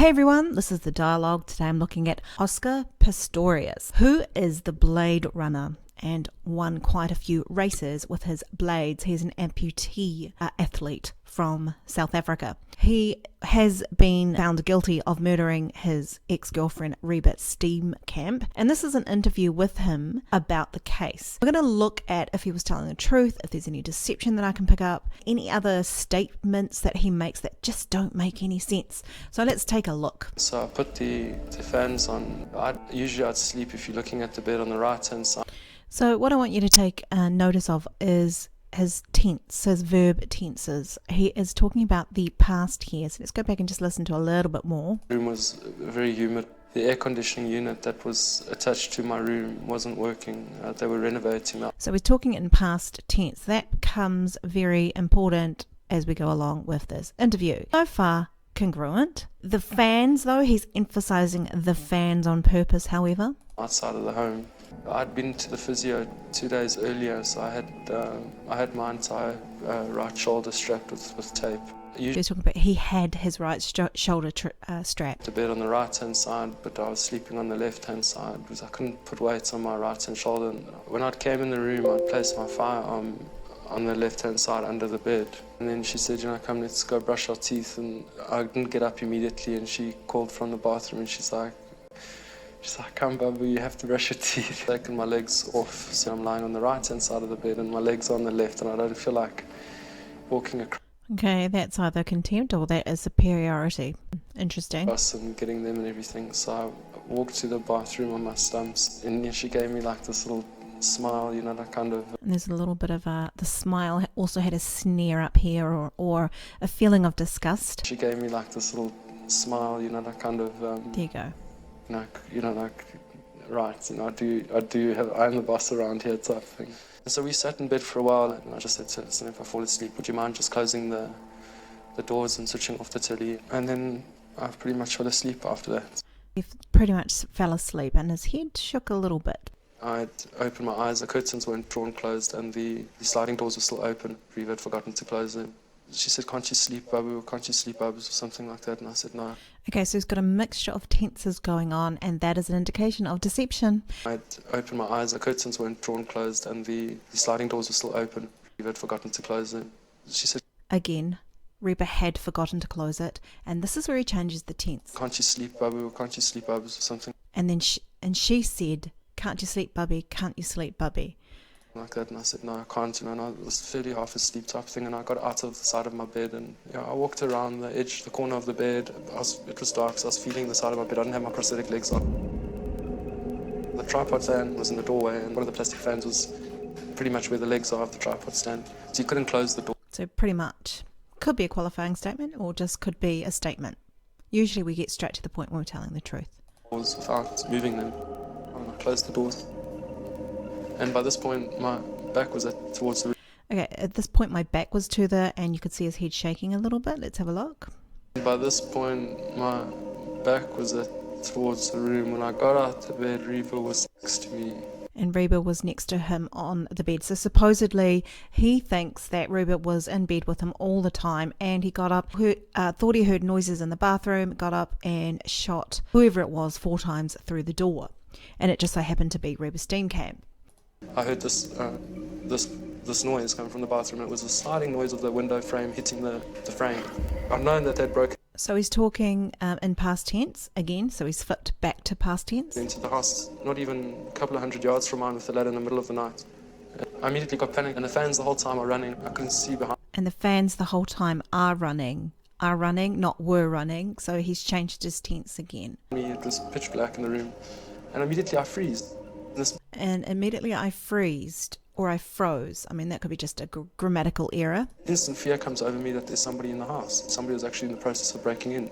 Hey everyone, this is The Dialogue. Today I'm looking at Oscar Pistorius, who is the Blade Runner and won quite a few races with his blades. He's an amputee athlete from South Africa. He has been found guilty of murdering his ex-girlfriend Reba Steenkamp, and this is an interview with him about the case. We're going to look at if he was telling the truth, if there's any deception that I can pick up, any other statements that he makes that just don't make any sense. So let's take a look. So I put the fans on. I'd sleep if you're looking at the bed on the right hand side. So what I want you to take notice of is his tense, his verb tenses. He is talking about the past here. So let's go back and just listen to a little bit more. The room was very humid. The air conditioning unit that was attached to my room wasn't working. They were renovating it. So we're talking in past tense. That becomes very important as we go along with this interview. So far, congruent. The fans, though, he's emphasizing the fans on purpose, however. Outside of the home. I'd been to the physio 2 days earlier, so I had my entire right shoulder strapped with tape. He's talking about he had his right shoulder strapped. The bed on the right hand side, but I was sleeping on the left hand side because I couldn't put weight on my right hand shoulder. When I came in the room, I'd placed my firearm on the left hand side under the bed, and then she said, come, let's go brush our teeth. And I didn't get up immediately, and she called from the bathroom, and she's like, come, Babu, you have to brush your teeth. Taking my legs off, so I'm lying on the right-hand side of the bed and my legs are on the left, and I don't feel like walking across. Okay, that's either contempt or that is superiority. Interesting. And getting them and everything. So I walked to the bathroom on my stumps, and she gave me like this little smile, that kind of. And there's a little bit of the smile also had a sneer up here or a feeling of disgust. She gave me like this little smile, that kind of. There you go. Right, I'm the boss around here type thing. And so we sat in bed for a while, and I just said to her, listen, if I fall asleep, would you mind just closing the doors and switching off the telly? And then I pretty much fell asleep after that. He pretty much fell asleep and his head shook a little bit. I'd opened my eyes, the curtains weren't drawn closed, and the sliding doors were still open. Reva had forgotten to close them. She said, can't you sleep, Babu, or can't you sleep, Babu, or something like that, and I said, no. Okay, so he's got a mixture of tenses going on, and that is an indication of deception. I'd opened my eyes, the curtains weren't drawn closed, and the sliding doors were still open. Reva had forgotten to close them. She said, again, Reba had forgotten to close it, and this is where he changes the tense. Can't you sleep, Babu, or can't you sleep, Babu, or something. And then she said, can't you sleep, Bubby, can't you sleep, Bubby? Like that, and I said, no, I can't, and I was fairly half asleep type thing, and I got out of the side of my bed, and I walked around the corner of the bed. It was dark, so I was feeling the side of my bed. I didn't have my prosthetic legs on. The tripod stand was in the doorway, and one of the plastic fans was pretty much where the legs are of the tripod stand, so you couldn't close the door. So pretty much, could be a qualifying statement, or just could be a statement. Usually we get straight to the point when we're telling the truth. Without moving them, and I closed the doors. And by this point, my back was towards the. Okay, at this point, my back was to and you could see his head shaking a little bit. Let's have a look. And by this point, my back was towards the room. When I got out of bed, Reba was next to me. And Reba was next to him on the bed. So supposedly, he thinks that Reba was in bed with him all the time, and he got up, thought he heard noises in the bathroom, got up and shot whoever it was 4 times through the door. And it just so happened to be Reba Steenkamp. I heard this noise coming from the bathroom. It was a sliding noise of the window frame hitting the frame. I've known that they'd broken. So he's talking in past tense again, so he's flipped back to past tense. Into the house, not even a couple of 100 yards from mine, with the ladder in the middle of the night. I immediately got panicked, and the fans the whole time are running. I couldn't see behind. And the fans the whole time are running, not were running, so he's changed his tense again. It was pitch black in the room, and immediately I freezed. And immediately I freezed, or I froze. I mean, that could be just a grammatical error. Instant fear comes over me that there's somebody in the house. Somebody was actually in the process of breaking in.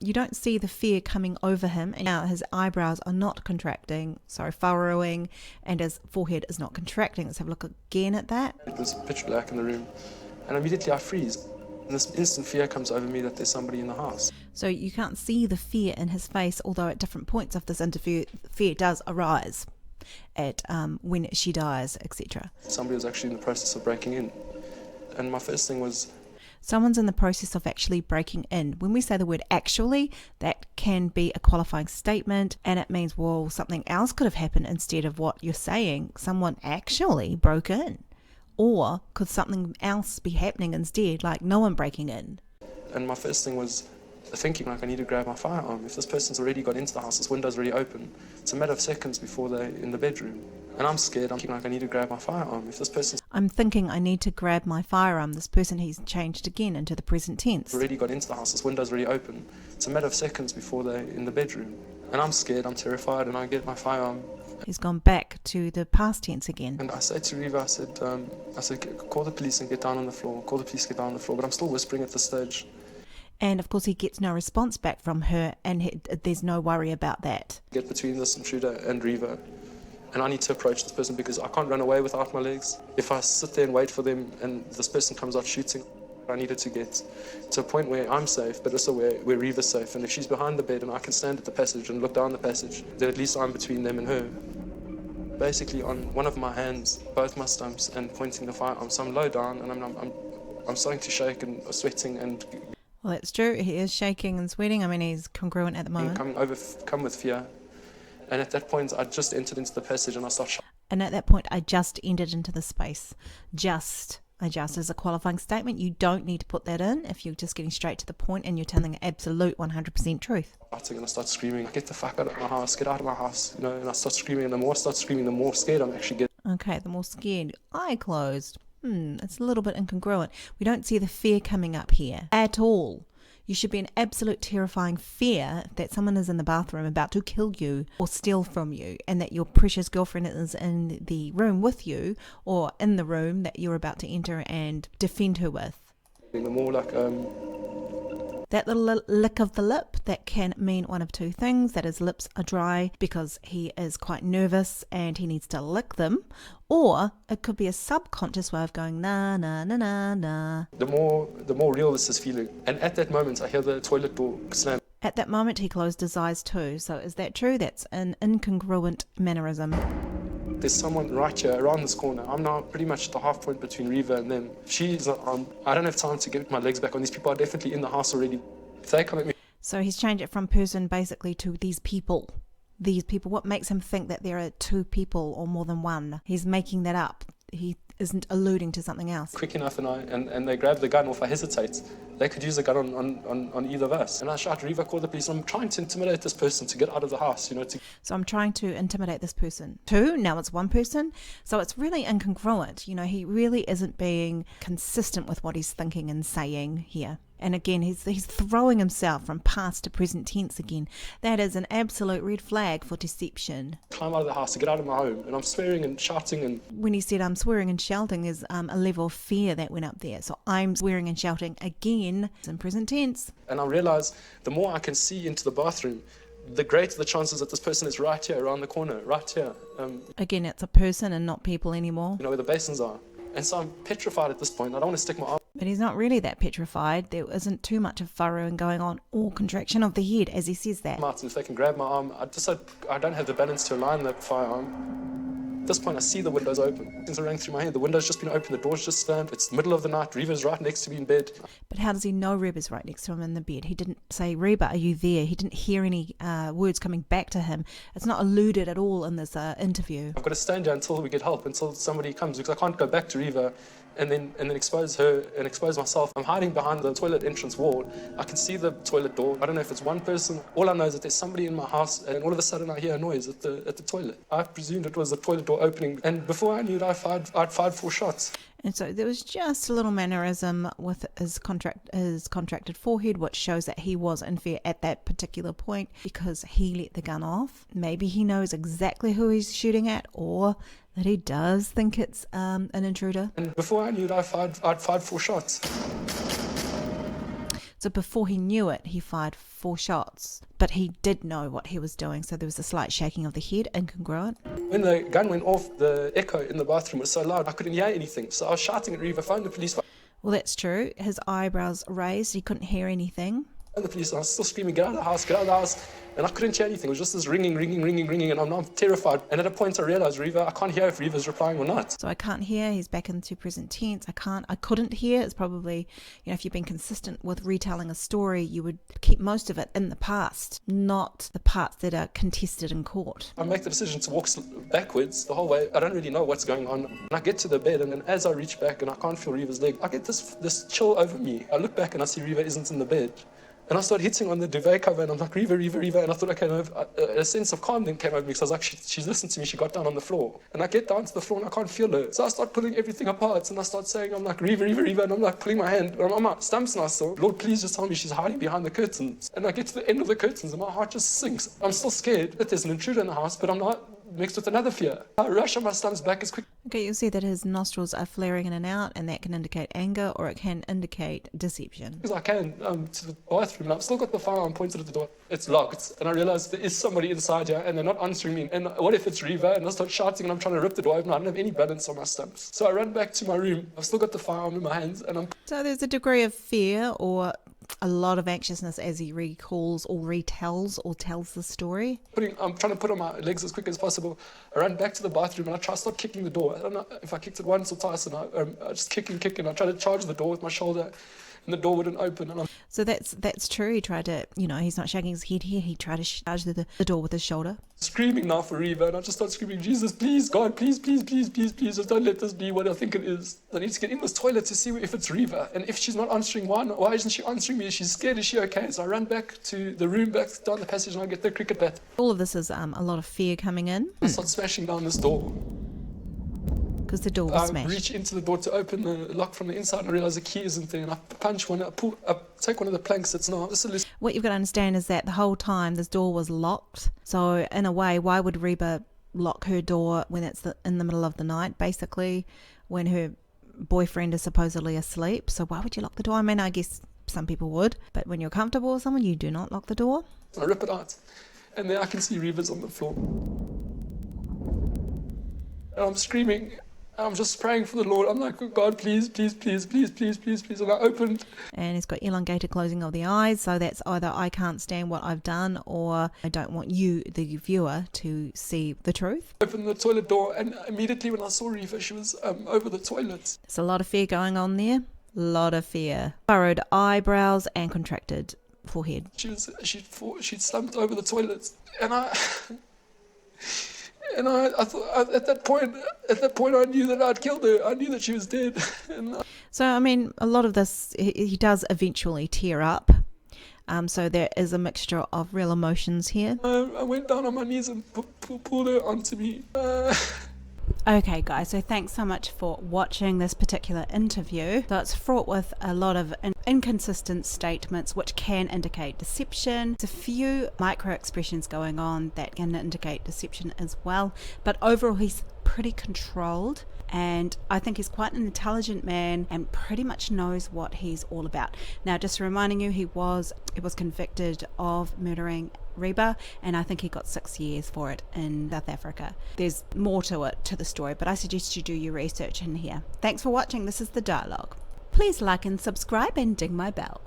You don't see the fear coming over him, and now his eyebrows are not furrowing, and his forehead is not contracting. Let's have a look again at that. It was pitch black in the room, and immediately I freeze. And this instant fear comes over me that there's somebody in the house. So you can't see the fear in his face, although at different points of this interview, fear does arise. At when she dies, etc. Somebody was actually in the process of breaking in, and my first thing was. Someone's in the process of actually breaking in. When we say the word actually, that can be a qualifying statement, and it means, well, something else could have happened instead of what you're saying. Someone actually broke in. Or could something else be happening instead, like no one breaking in? And my first thing was thinking, like, I need to grab my firearm. If this person's already got into the house, this window's already open. It's a matter of seconds before they're in the bedroom. And I'm scared. I'm thinking, like, I need to grab my firearm. If this person's I'm thinking I need to grab my firearm. This person, he's changed again into the present tense. already got into the house, this window's already open. It's a matter of seconds before they're in the bedroom. And I'm scared, I'm terrified, and I get my firearm. He's gone back to the past tense again. And I said to Reva, I said, call the police and get down on the floor. Call the police, get down on the floor. But I'm still whispering at this stage. And of course he gets no response back from her, and there's no worry about that. Get between this intruder and Reva. And I need to approach this person because I can't run away without my legs. If I sit there and wait for them and this person comes out shooting, I needed to get to a point where I'm safe, but also where Reva's safe. And if she's behind the bed and I can stand at the passage and look down the passage, then at least I'm between them and her. Basically on one of my hands, both my stumps, and pointing the firearm. So I'm low down and I'm starting to shake and sweating and... Well, that's true. He is shaking and sweating. I mean, he's congruent at the moment. Come with fear. And at that point, I just entered into the passage and I started And at that point, I just entered into the space. I just as a qualifying statement. You don't need to put that in if you're just getting straight to the point and you're telling absolute 100% truth. and I start screaming, get the fuck out of my house, get out of my house, you know, and I start screaming, and the more I start screaming, the more scared I'm actually getting. Okay, the more scared. Eye closed. It's a little bit incongruent. We don't see the fear coming up here at all. You should be in absolute terrifying fear that someone is in the bathroom about to kill you or steal from you, and that your precious girlfriend is in the room with you, or in the room that you're about to enter and defend her with. The more like That little lick of the lip, that can mean one of two things. That his lips are dry because he is quite nervous and he needs to lick them. Or it could be a subconscious way of going, na, na, na, na, na. the more real this is feeling. And at that moment, I hear the toilet door slam. At that moment, he closed his eyes too. So is that true? That's an incongruent mannerism. There's someone right here around this corner. I'm now pretty much at the half point between Reva and them. She's, I don't have time to get my legs back on. These people are definitely in the house already. If they come at me. So he's changed it from person basically to these people. These people. What makes him think that there are two people or more than one? He's making that up. He isn't alluding to something else. Quick enough, and they grab the gun. Or if I hesitate, they could use the gun on either of us. And I shout, Reva, call the police. I'm trying to intimidate this person to get out of the house, you know. So I'm trying to intimidate this person. Two, now it's one person. So it's really incongruent. You know, he really isn't being consistent with what he's thinking and saying here. And again, he's throwing himself from past to present tense again. That is an absolute red flag for deception. Climb out of the house to get out of my home. And I'm swearing and shouting. And when he said I'm swearing and shouting, there's a level of fear that went up there. So I'm swearing and shouting again. It's in present tense. And I realize the more I can see into the bathroom, the greater the chances that this person is right here, around the corner, right here. Again, it's a person and not people anymore. You know, where the basins are. And so I'm petrified at this point. I don't want to stick my arm. But he's not really that petrified. There isn't too much of furrowing going on or contraction of the head as he says that. And if they can grab my arm, I don't have the balance to align the firearm. At this point, I see the windows open. Things are running through my head. The window's just been opened. The door's just slammed. It's the middle of the night. Reva's right next to me in bed. But how does he know Reba's right next to him in the bed? He didn't say, Reba, are you there? He didn't hear any words coming back to him. It's not alluded at all in this interview. I've got to stand here until we get help, until somebody comes, because I can't go back to Reva and then expose her and expose myself. I'm hiding behind the toilet entrance wall. I can see the toilet door. I don't know if it's one person. All I know is that there's somebody in my house, and all of a sudden I hear a noise at the toilet. I presumed it was the toilet door opening, and before I knew it, I'd fired 4 shots. And so there was just a little mannerism with his contracted forehead, which shows that he was in fear at that particular point because he let the gun off. Maybe he knows exactly who he's shooting at, or that he does think it's an intruder. And before I knew it, I'd fired 4 shots. So before he knew it, he fired 4 shots. But he did know what he was doing, so there was a slight shaking of the head, incongruent. When the gun went off, the echo in the bathroom was so loud, I couldn't hear anything. So I was shouting at Reva, phone the police. Well, that's true. His eyebrows raised. He couldn't hear anything. And the police, and I was still screaming, get out of the house, get out of the house. And I couldn't hear anything. It was just this ringing, and I'm terrified. And at a point I realized, Reva, I can't hear if Reva's replying or not. So I can't hear, he's back into present tense. I couldn't hear. It's probably, if you've been consistent with retelling a story, you would keep most of it in the past, not the parts that are contested in court. I make the decision to walk backwards the whole way. I don't really know what's going on. And I get to the bed, and then as I reach back and I can't feel Reva's leg, I get this chill over me. I look back and I see Reva isn't in the bed. And I started hitting on the duvet cover, and I'm like, Reva. And I thought, okay, no, a sense of calm then came over me, because I was like, she's listened to me. She got down on the floor. And I get down to the floor, and I can't feel her. So I start pulling everything apart, and I start saying, I'm like, Reva. And I'm like pulling my hand. And I'm on my stumps now still. Lord, please just tell me she's hiding behind the curtains. And I get to the end of the curtains, and my heart just sinks. I'm still scared that there's an intruder in the house, but I'm not, mixed with another fear. I rush on my stumps back as quick. Okay, you'll see that his nostrils are flaring in and out, and that can indicate anger, or it can indicate deception. As I can to the bathroom, and I've still got the firearm pointed at the door. It's locked, and I realize there is somebody inside here, and they're not answering me. And what if it's Reva? And I start shouting, and I'm trying to rip the door open. I don't have any balance on my stumps. So I run back to my room. I've still got the firearm in my hands, and So there's a degree of fear or a lot of anxiousness as he recalls or retells or tells the story. I'm trying to put on my legs as quick as possible. I run back to the bathroom, and I start kicking the door. I don't know if I kicked it once or twice, and I just kick. I try to charge the door with my shoulder, and the door wouldn't open. And So that's true. He tried to, he's not shaking his head here. He tried to charge the door with his shoulder. Screaming now for Reva, and I just start screaming, Jesus, please, God, please, just don't let this be what I think it is. I need to get in this toilet to see if it's Reva, and if she's not answering, why isn't she answering me? She's scared, is she okay? So I run back to the room, back down the passage, and I get the cricket bat. All of this is a lot of fear coming in. I start smashing down this door. Because the door was I smashed. reach into the door to open the lock from the inside, and I realize the key isn't there, and I punch one, I take one of the planks that's not. What you've got to understand is that the whole time this door was locked. So in a way, why would Reba lock her door when it's in the middle of the night, basically, when her boyfriend is supposedly asleep? So why would you lock the door? I mean, I guess some people would, but when you're comfortable with someone, you do not lock the door. I rip it out, and then I can see Reva's on the floor. And I'm screaming. I'm just praying for the Lord. I'm like, oh God, please. And I opened. And he's got elongated closing of the eyes. So that's either I can't stand what I've done, or I don't want you, the viewer, to see the truth. Opened the toilet door, and immediately when I saw Reva, she was over the toilet. There's a lot of fear going on there. Lot of fear. Furrowed eyebrows and contracted forehead. She'd slumped over the toilet, and I thought at that point I knew that I'd killed her. I knew that she was dead. So I mean, a lot of this he does eventually tear up. So there is a mixture of real emotions here. I went down on my knees and pulled her onto me. Okay guys, so thanks so much for watching this particular interview. So it's fraught with a lot of inconsistent statements which can indicate deception. There's a few micro expressions going on that can indicate deception as well, but overall he's pretty controlled, and I think he's quite an intelligent man and pretty much knows what he's all about. Now, just reminding you, he was convicted of murdering Reba, and I think he got 6 years for it in South Africa. There's more to it, to the story, but I suggest you do your research in here. Thanks for watching. This is The Dialogue. Please like and subscribe and ding my bell.